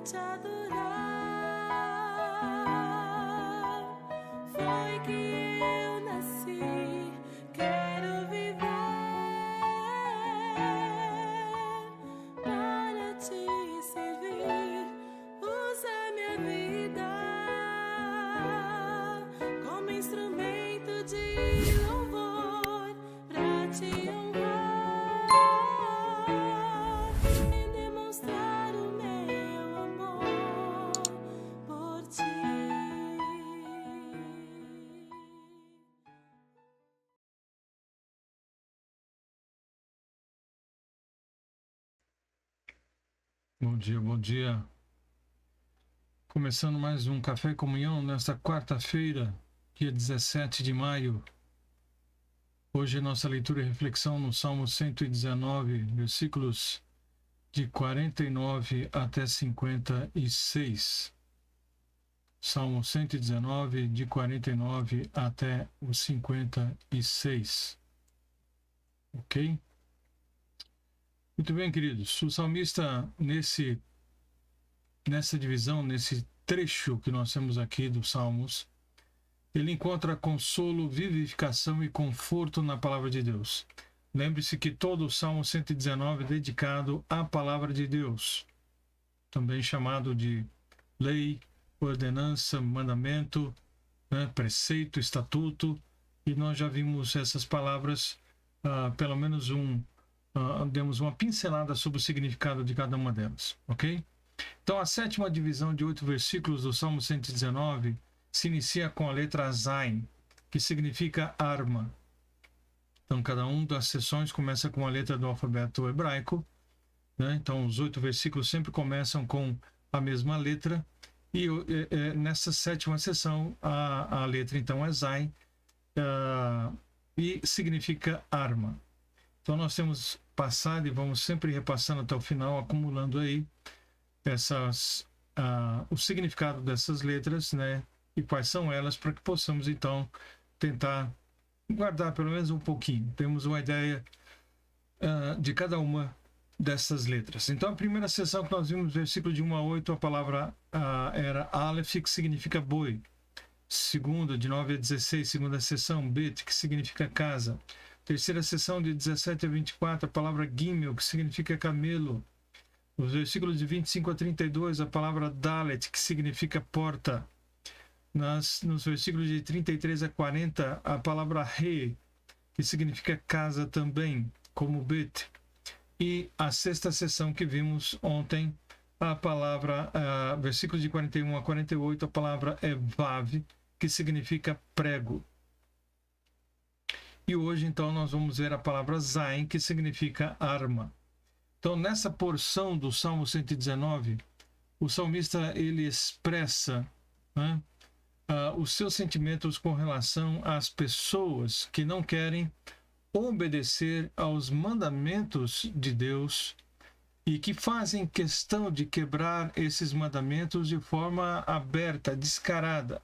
te adorar. Foi que eu nasci, quero viver para te servir. Usa minha vida como instrumento de louvor para te honrar e demonstrar o meu amor por ti. Bom dia, bom dia. Começando mais um Café e Comunhão nesta quarta-feira, dia 17 de maio. Hoje nossa leitura e reflexão no Salmo 119, versículos de 49 até 56. Salmo 119, de 49 até o 56. Ok? Muito bem, queridos. O salmista, nessa divisão, nesse trecho que nós temos aqui dos Salmos, ele encontra consolo, vivificação e conforto na palavra de Deus. Lembre-se que todo o Salmo 119 é dedicado à palavra de Deus, também chamado de lei, ordenança, mandamento, preceito, estatuto, e nós já vimos essas palavras, pelo menos demos uma pincelada sobre o significado de cada uma delas, ok? Então, a sétima divisão de 8 versículos do Salmo 119 se inicia com a letra Zain, que significa arma. Então, cada uma das seções começa com a letra do alfabeto hebraico, né? Então, os 8 versículos sempre começam com a mesma letra, e nessa sétima seção, a letra, então, é Zain, e significa arma. Então, nós temos passado e vamos sempre repassando até o final, acumulando aí o significado dessas letras, né? E quais são elas, para que possamos, então, tentar guardar pelo menos um pouquinho. Temos uma ideia de cada uma dessas letras. Então, a primeira seção que nós vimos, versículo de 1 a 8, a palavra era Aleph, que significa boi. Segunda, de 9 a 16, segunda seção, Bet, que significa casa. Terceira seção, de 17 a 24, a palavra Gimel, que significa camelo. Os versículos de 25 a 32, a palavra Dalet, que significa porta. Nos versículos de 33 a 40, a palavra Re, que significa casa também, como Bet. E a sexta seção que vimos ontem, a palavra, versículos de 41 a 48, a palavra é Vav, que significa prego. E hoje, então, nós vamos ver a palavra Zain, que significa arma. Então, nessa porção do Salmo 119, o salmista ele expressa, né, os seus sentimentos com relação às pessoas que não querem obedecer aos mandamentos de Deus e que fazem questão de quebrar esses mandamentos de forma aberta, descarada.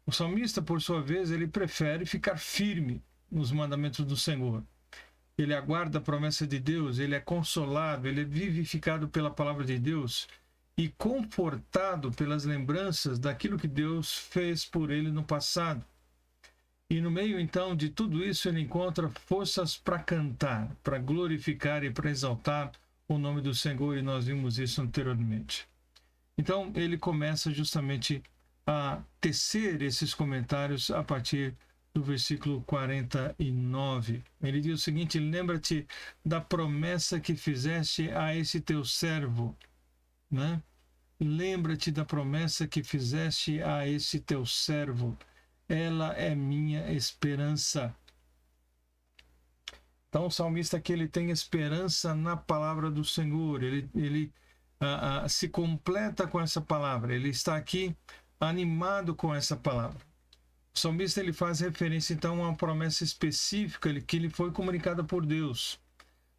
O salmista, por sua vez, ele prefere ficar firme nos mandamentos do Senhor. Ele aguarda a promessa de Deus, ele é consolado, ele é vivificado pela palavra de Deus e confortado pelas lembranças daquilo que Deus fez por ele no passado. E no meio, então, de tudo isso, ele encontra forças para cantar, para glorificar e para exaltar o nome do Senhor, e nós vimos isso anteriormente. Então, ele começa justamente a tecer esses comentários a partir do versículo 49. Ele diz o seguinte: lembra-te da promessa que fizeste a esse teu servo, né? Lembra-te da promessa que fizeste a esse teu servo. Ela é minha esperança. Então, o salmista aqui, ele tem esperança na palavra do Senhor. Ele se completa com essa palavra. Ele está aqui animado com essa palavra. O salmista ele faz referência, então, a uma promessa específica que lhe foi comunicada por Deus.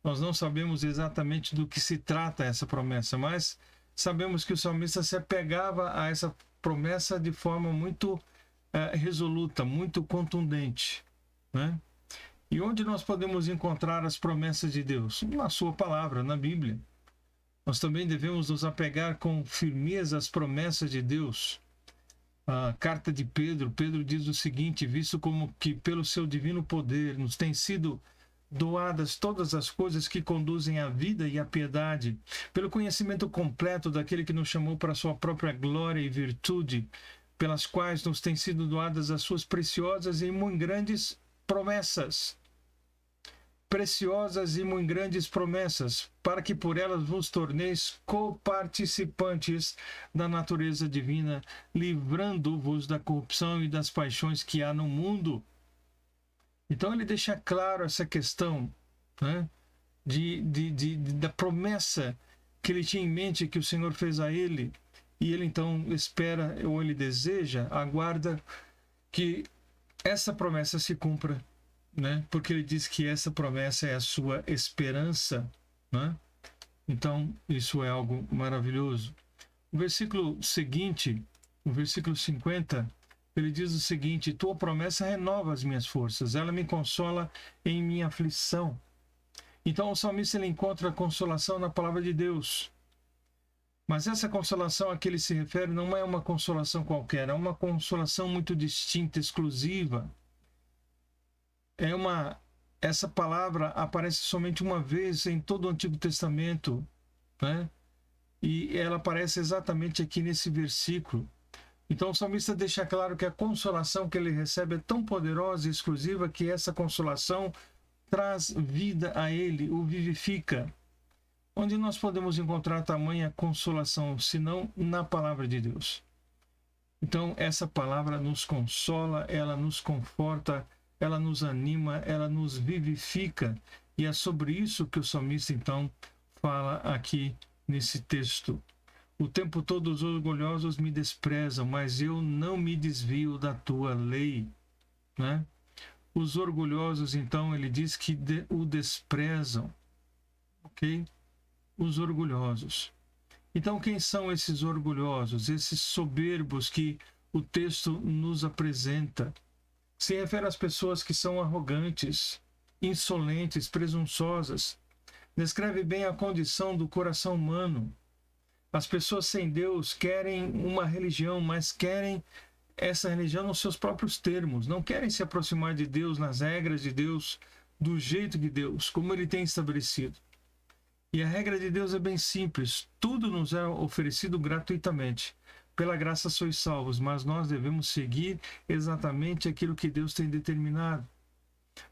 Nós não sabemos exatamente do que se trata essa promessa, mas sabemos que o salmista se apegava a essa promessa de forma muito resoluta, muito contundente, né? E onde nós podemos encontrar as promessas de Deus? Na sua palavra, na Bíblia. Nós também devemos nos apegar com firmeza às promessas de Deus. A carta de Pedro diz o seguinte: visto como que pelo seu divino poder nos têm sido doadas todas as coisas que conduzem à vida e à piedade, pelo conhecimento completo daquele que nos chamou para a sua própria glória e virtude, pelas quais nos têm sido doadas as suas preciosas e muito grandes promessas. Preciosas e muito grandes promessas, para que por elas vos torneis coparticipantes da natureza divina, livrando-vos da corrupção e das paixões que há no mundo. Então ele deixa claro essa questão, né, da promessa que ele tinha em mente, que o Senhor fez a ele, e ele então espera, ou ele deseja, aguarda que essa promessa se cumpra, né? Porque ele diz que essa promessa é a sua esperança, né? Então isso é algo maravilhoso. O versículo seguinte, o versículo 50, ele diz o seguinte: tua promessa renova as minhas forças, ela me consola em minha aflição. Então o salmista ele encontra a consolação na palavra de Deus. Mas essa consolação a que ele se refere não é uma consolação qualquer, é uma consolação muito distinta, exclusiva. Essa palavra aparece somente uma vez em todo o Antigo Testamento, né? E ela aparece exatamente aqui nesse versículo. Então o salmista deixa claro que a consolação que ele recebe é tão poderosa e exclusiva que essa consolação traz vida a ele, o vivifica. Onde nós podemos encontrar tamanha consolação, senão na palavra de Deus? Então essa palavra nos consola, ela nos conforta, ela nos anima, ela nos vivifica. E é sobre isso que o salmista então fala aqui nesse texto. O tempo todo os orgulhosos me desprezam, mas eu não me desvio da tua lei, né? Os orgulhosos, então, ele diz que o desprezam, ok? Os orgulhosos. Então, quem são esses orgulhosos, esses soberbos que o texto nos apresenta? Se refere às pessoas que são arrogantes, insolentes, presunçosas. Descreve bem a condição do coração humano. As pessoas sem Deus querem uma religião, mas querem essa religião nos seus próprios termos. Não querem se aproximar de Deus, nas regras de Deus, do jeito de Deus, como Ele tem estabelecido. E a regra de Deus é bem simples. Tudo nos é oferecido gratuitamente. Pela graça sois salvos, mas nós devemos seguir exatamente aquilo que Deus tem determinado.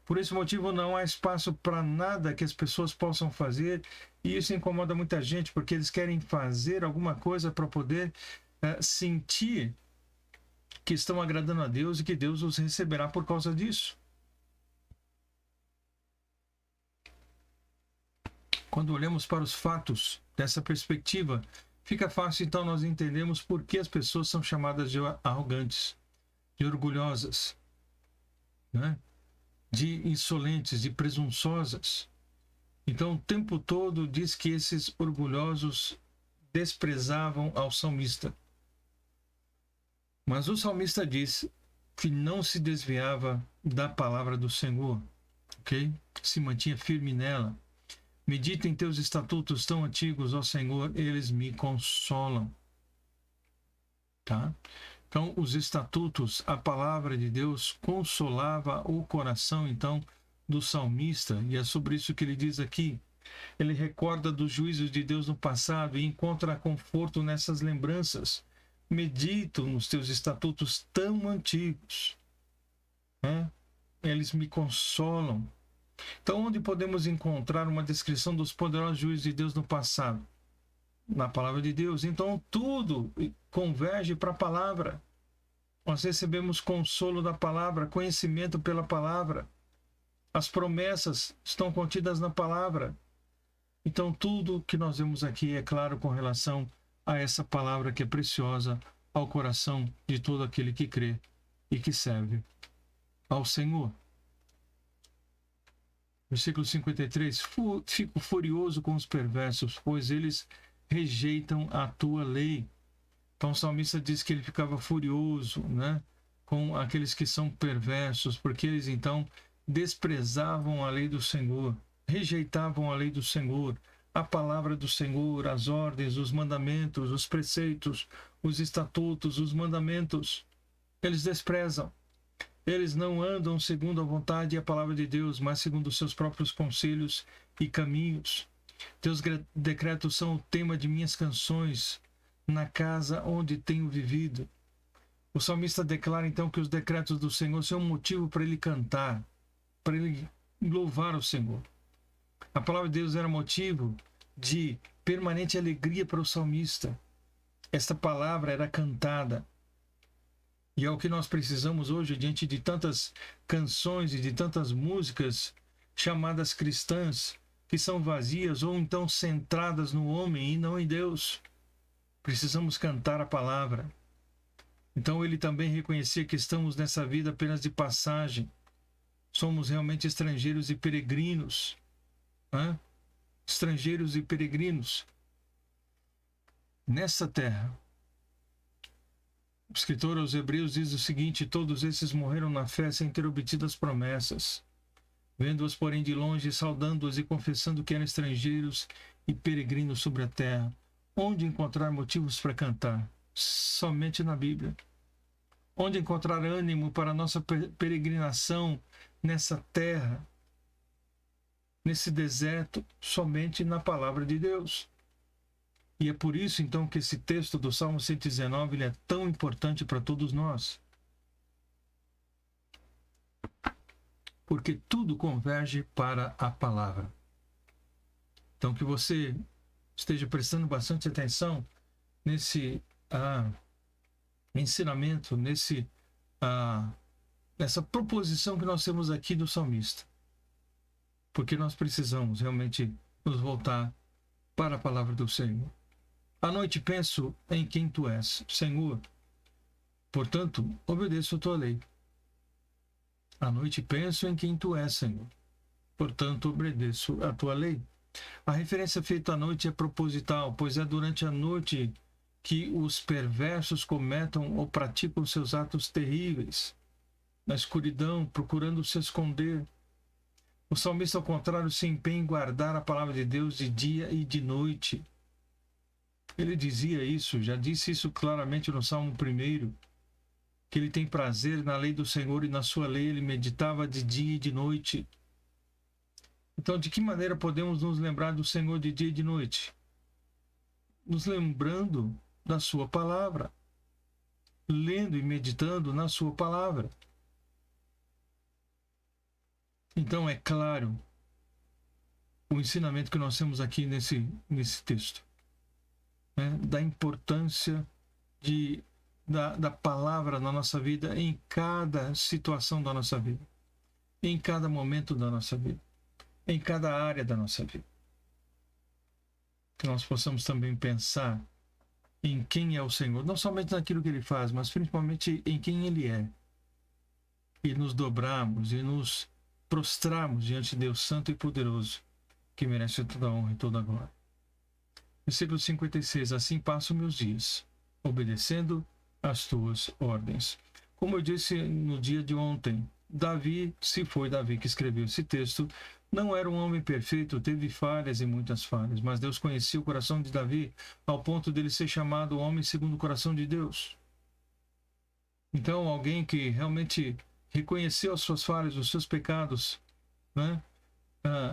Por esse motivo não há espaço para nada que as pessoas possam fazer, e isso incomoda muita gente, porque eles querem fazer alguma coisa para poder sentir que estão agradando a Deus e que Deus os receberá por causa disso. Quando olhamos para os fatos dessa perspectiva, fica fácil então nós entendermos por que as pessoas são chamadas de arrogantes, de orgulhosas, né? De insolentes, de presunçosas. Então, o tempo todo diz que esses orgulhosos desprezavam ao salmista. Mas o salmista diz que não se desviava da palavra do Senhor, ok? Se mantinha firme nela. Medita em teus estatutos tão antigos, ó Senhor, eles me consolam. Tá? Então, os estatutos, a palavra de Deus consolava o coração, então, do salmista. E é sobre isso que ele diz aqui. Ele recorda dos juízos de Deus no passado e encontra conforto nessas lembranças. Medito nos teus estatutos tão antigos, né? Eles me consolam. Então, onde podemos encontrar uma descrição dos poderosos juízos de Deus no passado? Na palavra de Deus. Então, tudo converge para a palavra. Nós recebemos consolo da palavra, conhecimento pela palavra. As promessas estão contidas na palavra. Então, tudo que nós vemos aqui é claro com relação a essa palavra que é preciosa ao coração de todo aquele que crê e que serve ao Senhor. Versículo 53. Fico furioso com os perversos, pois eles rejeitam a tua lei. Então o salmista diz que ele ficava furioso, né, com aqueles que são perversos, porque eles então desprezavam a lei do Senhor, rejeitavam a lei do Senhor, a palavra do Senhor, as ordens, os mandamentos, os preceitos, os estatutos, os mandamentos. Eles desprezam. Eles não andam segundo a vontade e a palavra de Deus, mas segundo os seus próprios conselhos e caminhos. Teus decretos são o tema de minhas canções na casa onde tenho vivido. O salmista declara então que os decretos do Senhor são um motivo para ele cantar, para ele louvar o Senhor. A palavra de Deus era motivo de permanente alegria para o salmista. Esta palavra era cantada. E é o que nós precisamos hoje, diante de tantas canções e de tantas músicas chamadas cristãs, que são vazias ou então centradas no homem e não em Deus. Precisamos cantar a palavra. Então ele também reconhecia que estamos nessa vida apenas de passagem. Somos realmente estrangeiros e peregrinos. Estrangeiros e peregrinos nessa terra. O escritor aos Hebreus diz o seguinte: todos esses morreram na fé sem ter obtido as promessas, vendo-as, porém, de longe, saudando-as e confessando que eram estrangeiros e peregrinos sobre a terra. Onde encontrar motivos para cantar? Somente na Bíblia. Onde encontrar ânimo para a nossa peregrinação nessa terra, nesse deserto? Somente na palavra de Deus. E é por isso, então, que esse texto do Salmo 119 ele é tão importante para todos nós. Porque tudo converge para a palavra. Então, que você esteja prestando bastante atenção nesse ensinamento, nessa proposição que nós temos aqui do salmista. Porque nós precisamos realmente nos voltar para a palavra do Senhor. À noite penso em quem tu és, Senhor. Portanto, obedeço a tua lei. À noite penso em quem tu és, Senhor. Portanto, obedeço a tua lei. A referência feita à noite é proposital, pois é durante a noite que os perversos cometem ou praticam seus atos terríveis, na escuridão, procurando se esconder. O salmista, ao contrário, se empenha em guardar a palavra de Deus de dia e de noite. Ele dizia isso, já disse isso claramente no Salmo 1, que ele tem prazer na lei do Senhor e na sua lei ele meditava de dia e de noite. Então, de que maneira podemos nos lembrar do Senhor de dia e de noite? Nos lembrando da sua palavra, lendo e meditando na sua palavra. Então, é claro o ensinamento que nós temos aqui nesse texto, né? Da importância da palavra na nossa vida, em cada situação da nossa vida, em cada momento da nossa vida, em cada área da nossa vida. Que nós possamos também pensar em quem é o Senhor, não somente naquilo que Ele faz, mas principalmente em quem Ele é. E nos dobrarmos e nos prostrarmos diante de Deus Santo e Poderoso, que merece toda a honra e toda a glória. Versículo 56. Assim passo meus dias, obedecendo as tuas ordens. Como eu disse no dia de ontem, Davi, se foi Davi que escreveu esse texto, não era um homem perfeito, teve falhas e muitas falhas, mas Deus conhecia o coração de Davi ao ponto dele ser chamado homem segundo o coração de Deus. Então, alguém que realmente reconheceu as suas falhas, os seus pecados, né?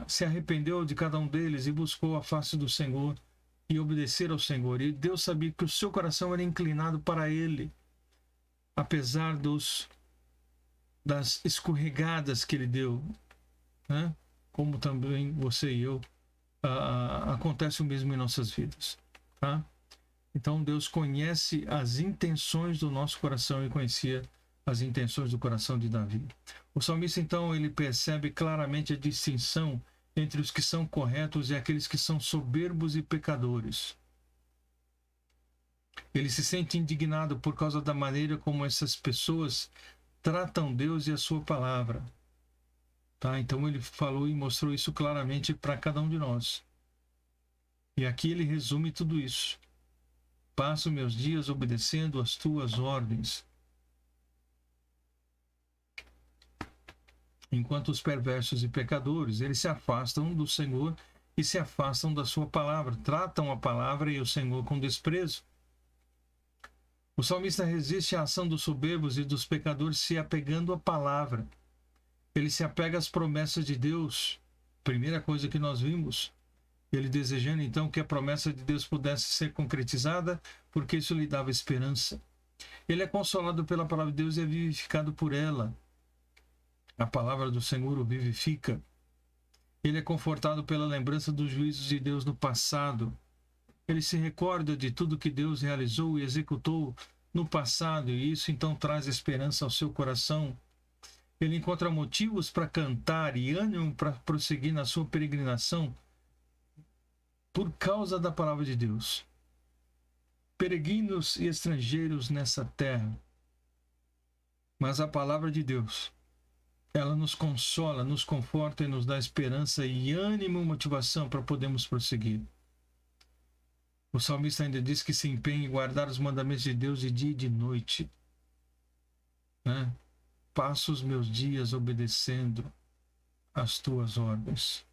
Se arrependeu de cada um deles e buscou a face do Senhor e obedecer ao Senhor. E Deus sabia que o seu coração era inclinado para Ele, apesar das escorregadas que Ele deu, né? Como também você e eu, acontece o mesmo em nossas vidas. Tá? Então Deus conhece as intenções do nosso coração e conhecia as intenções do coração de Davi. O salmista, então, ele percebe claramente a distinção entre os que são corretos e aqueles que são soberbos e pecadores. Ele se sente indignado por causa da maneira como essas pessoas tratam Deus e a sua palavra. Tá? Então ele falou e mostrou isso claramente para cada um de nós. E aqui ele resume tudo isso. Passo meus dias obedecendo as tuas ordens, enquanto os perversos e pecadores, eles se afastam do Senhor e se afastam da sua palavra, tratam a palavra e o Senhor com desprezo. O salmista resiste à ação dos soberbos e dos pecadores se apegando à palavra. Ele se apega às promessas de Deus. Primeira coisa que nós vimos. Ele desejando então que a promessa de Deus pudesse ser concretizada, porque isso lhe dava esperança. Ele é consolado pela palavra de Deus e é vivificado por ela. A palavra do Senhor o vivifica. Ele é confortado pela lembrança dos juízos de Deus no passado. Ele se recorda de tudo que Deus realizou e executou no passado, e isso então traz esperança ao seu coração. Ele encontra motivos para cantar e ânimo para prosseguir na sua peregrinação por causa da palavra de Deus. Peregrinos e estrangeiros nessa terra. Mas a palavra de Deus, ela nos consola, nos conforta e nos dá esperança e ânimo e motivação para podermos prosseguir. O salmista ainda diz que se empenha em guardar os mandamentos de Deus de dia e de noite. Né? Passo os meus dias obedecendo às tuas ordens.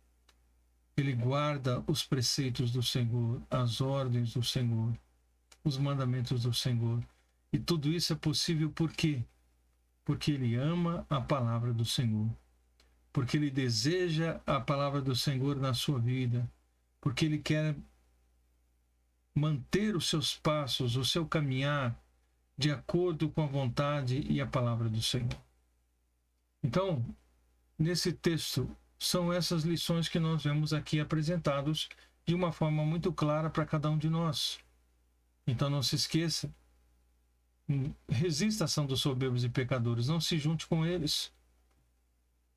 Ele guarda os preceitos do Senhor, as ordens do Senhor, os mandamentos do Senhor. E tudo isso é possível por quê? Porque ele ama a palavra do Senhor. Porque ele deseja a palavra do Senhor na sua vida. Porque ele quer manter os seus passos, o seu caminhar de acordo com a vontade e a palavra do Senhor. Então, nesse texto, são essas lições que nós vemos aqui apresentados de uma forma muito clara para cada um de nós. Então não se esqueça, resista à ação dos soberbos e pecadores, não se junte com eles.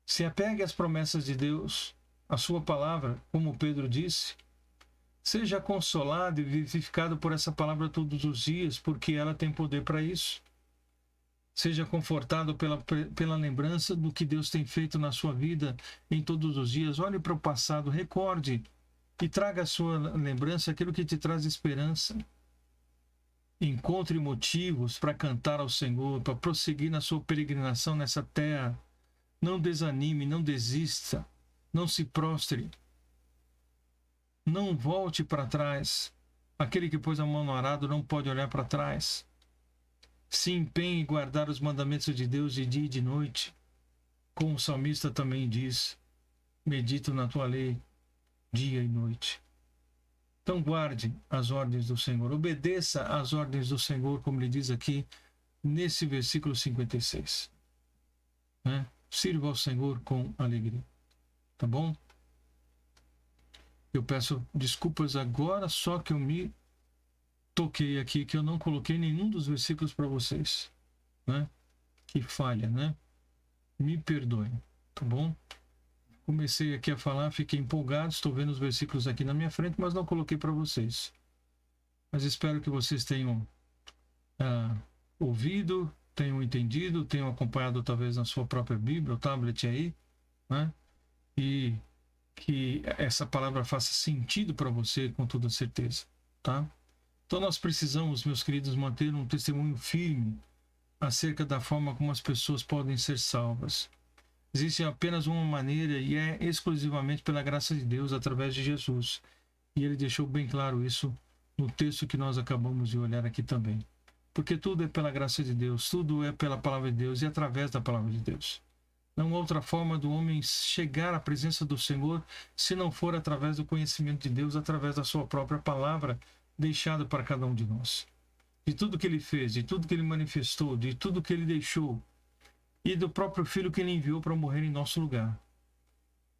Se apegue às promessas de Deus, à sua palavra, como Pedro disse. Seja consolado e vivificado por essa palavra todos os dias, porque ela tem poder para isso. Seja confortado pela lembrança do que Deus tem feito na sua vida em todos os dias. Olhe para o passado, recorde e traga à sua lembrança aquilo que te traz esperança. Encontre motivos para cantar ao Senhor, para prosseguir na sua peregrinação nessa terra. Não desanime, não desista, não se prostre. Não volte para trás. Aquele que pôs a mão no arado não pode olhar para trás. Se empenhe em guardar os mandamentos de Deus de dia e de noite. Como o salmista também diz, medito na tua lei dia e noite. Então guarde as ordens do Senhor. Obedeça às ordens do Senhor, como ele diz aqui nesse versículo 56. Né? Sirva ao Senhor com alegria. Tá bom? Eu peço desculpas agora, só que eu me toquei aqui, que eu não coloquei nenhum dos versículos para vocês. Né? Que falha, né? Me perdoem, tá bom? Comecei aqui a falar, fiquei empolgado, estou vendo os versículos aqui na minha frente, mas não coloquei para vocês. Mas espero que vocês tenham ouvido, tenham entendido, tenham acompanhado talvez na sua própria Bíblia, o tablet aí, né? E que essa palavra faça sentido para você com toda certeza, tá? Então nós precisamos, meus queridos, manter um testemunho firme acerca da forma como as pessoas podem ser salvas. Existe apenas uma maneira e é exclusivamente pela graça de Deus através de Jesus. E ele deixou bem claro isso no texto que nós acabamos de olhar aqui também. Porque tudo é pela graça de Deus, tudo é pela palavra de Deus e através da palavra de Deus. Não há outra forma do homem chegar à presença do Senhor se não for através do conhecimento de Deus, através da sua própria palavra deixada para cada um de nós. De tudo que ele fez, de tudo que ele manifestou, de tudo que ele deixou e do próprio Filho que ele enviou para morrer em nosso lugar.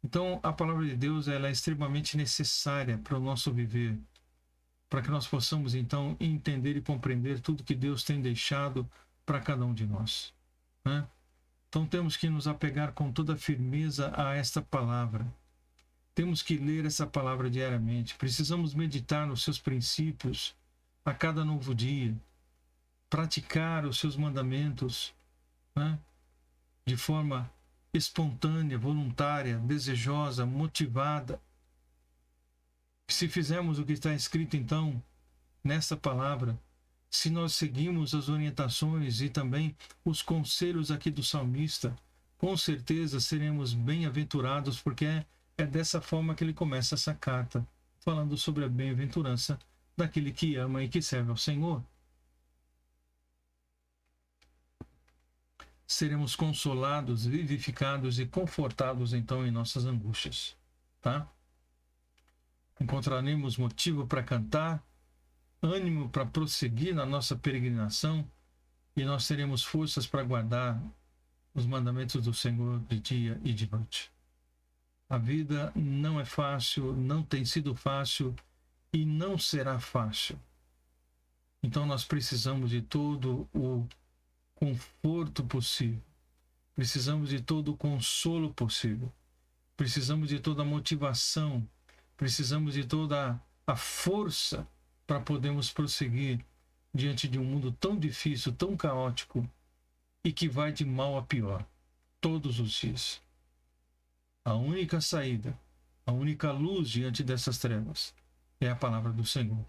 Então, a palavra de Deus ela é extremamente necessária para o nosso viver, para que nós possamos, então, entender e compreender tudo que Deus tem deixado para cada um de nós. Né? Então, temos que nos apegar com toda firmeza a esta palavra. Temos que ler essa palavra diariamente. Precisamos meditar nos seus princípios a cada novo dia, praticar os seus mandamentos, né? De forma espontânea, voluntária, desejosa, motivada. Se fizermos o que está escrito, então, nessa palavra, se nós seguimos as orientações e também os conselhos aqui do salmista, com certeza seremos bem-aventurados, porque É dessa forma que ele começa essa carta, falando sobre a bem-aventurança daquele que ama e que serve ao Senhor. Seremos consolados, vivificados e confortados então em nossas angústias, tá? Encontraremos motivo para cantar, ânimo para prosseguir na nossa peregrinação, e nós teremos forças para guardar os mandamentos do Senhor de dia e de noite. A vida não é fácil, não tem sido fácil e não será fácil. Então nós precisamos de todo o conforto possível. Precisamos de todo o consolo possível. Precisamos de toda a motivação. Precisamos de toda a força para podermos prosseguir diante de um mundo tão difícil, tão caótico e que vai de mal a pior todos os dias. A única saída, a única luz diante dessas trevas é a palavra do Senhor.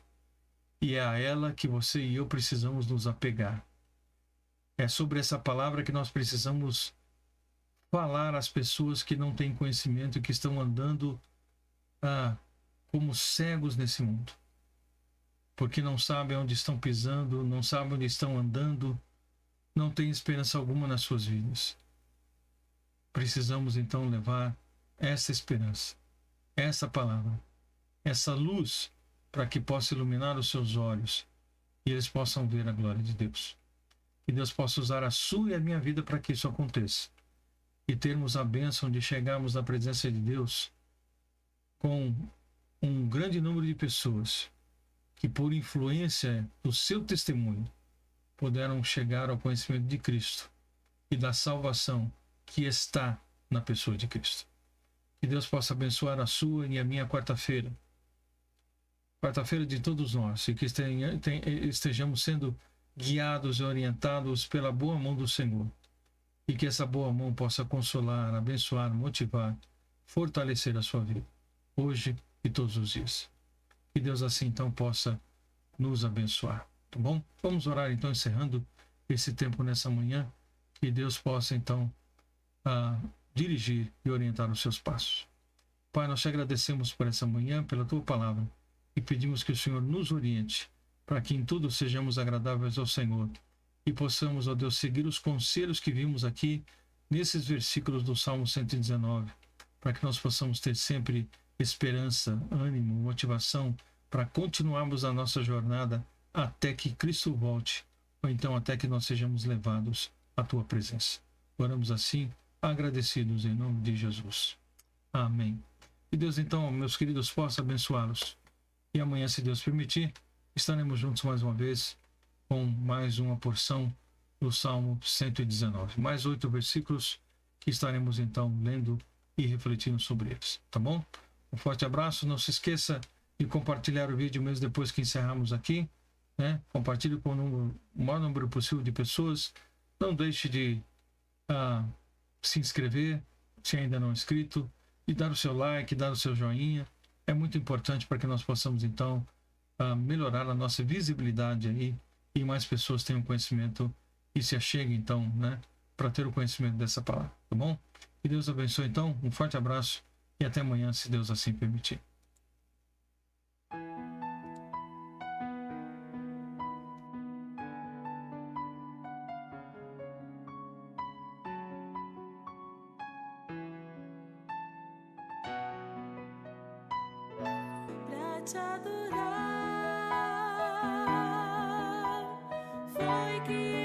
E é a ela que você e eu precisamos nos apegar. É sobre essa palavra que nós precisamos falar às pessoas que não têm conhecimento e que estão andando como cegos nesse mundo. Porque não sabem onde estão pisando, não sabem onde estão andando, não têm esperança alguma nas suas vidas. Precisamos então levar essa esperança, essa palavra, essa luz, para que possa iluminar os seus olhos e eles possam ver a glória de Deus. Que Deus possa usar a sua e a minha vida para que isso aconteça. E termos a bênção de chegarmos na presença de Deus com um grande número de pessoas que, por influência do seu testemunho, puderam chegar ao conhecimento de Cristo e da salvação que está na pessoa de Cristo. Que Deus possa abençoar a sua e a minha quarta-feira de todos nós, e que estejamos sendo guiados e orientados pela boa mão do Senhor, e que essa boa mão possa consolar, abençoar, motivar, fortalecer a sua vida, hoje e todos os dias. Que Deus assim então possa nos abençoar, tá bom? Vamos orar então, encerrando esse tempo nessa manhã, que Deus possa então dirigir e orientar os seus passos. Pai, nós te agradecemos por essa manhã, pela tua palavra, e pedimos que o Senhor nos oriente, para que em tudo sejamos agradáveis ao Senhor e possamos, ó Deus, seguir os conselhos que vimos aqui nesses versículos do Salmo 119, para que nós possamos ter sempre esperança, ânimo, motivação para continuarmos a nossa jornada até que Cristo volte, ou então até que nós sejamos levados à tua presença. Oramos assim, agradecidos em nome de Jesus. Amém. E Deus então, meus queridos, possa abençoá-los. E amanhã, se Deus permitir, estaremos juntos mais uma vez com mais uma porção do Salmo 119. Mais 8 versículos que estaremos então lendo e refletindo sobre eles. Tá bom? Um forte abraço. Não se esqueça de compartilhar o vídeo mesmo depois que encerrarmos aqui, né? Compartilhe com o maior número possível de pessoas. Não deixe de se inscrever, se ainda não é inscrito, e dar o seu like, dar o seu joinha. É muito importante para que nós possamos então melhorar a nossa visibilidade aí e mais pessoas tenham conhecimento e se acheguem então, né, para ter o conhecimento dessa palavra, tá bom? Que Deus abençoe então, um forte abraço e até amanhã, se Deus assim permitir. Pra te adorar, foi que